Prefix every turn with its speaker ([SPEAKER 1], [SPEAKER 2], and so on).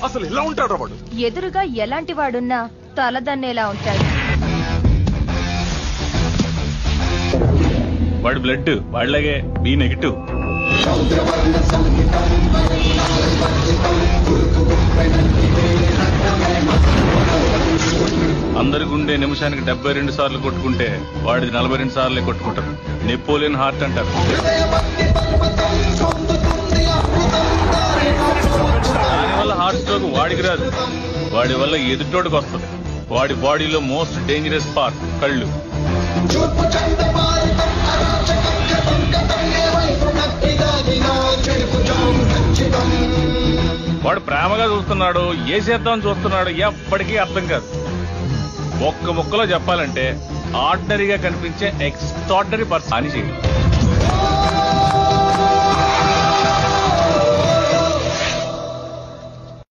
[SPEAKER 1] అసలు ఎలా ఉంటాడు వాడు?
[SPEAKER 2] ఎదురుగా ఎలాంటి వాడున్నా తలదన్నేలా ఉంటాడు.
[SPEAKER 3] వాడి బ్లడ్ వాళ్ళగే బి నెగిటివ్. అందరి గుండె నిమిషానికి 72 సార్లు కొట్టుకుంటే వాడిది 42 సార్లే కొట్టుకుంటారు. నెపోలియన్ హార్ట్ అంటారు. దానివల్ల హార్ట్ స్ట్రోక్ వాడికి రాదు, వాడి వల్ల ఎదుటోడికి వస్తుంది. వాడి బాడీలో మోస్ట్ డేంజరస్ పార్ట్ కళ్ళు. వాడు ప్రేమగా చూస్తున్నాడు, ఏ చేద్దామని చూస్తున్నాడు ఎప్పటికీ అర్థం కాదు. ఒక్క ముక్కలో చెప్పాలంటే ఆర్డినరీగా కనిపించే ఎక్స్ట్రాడినరీ పర్సన్ అని చేయాలి.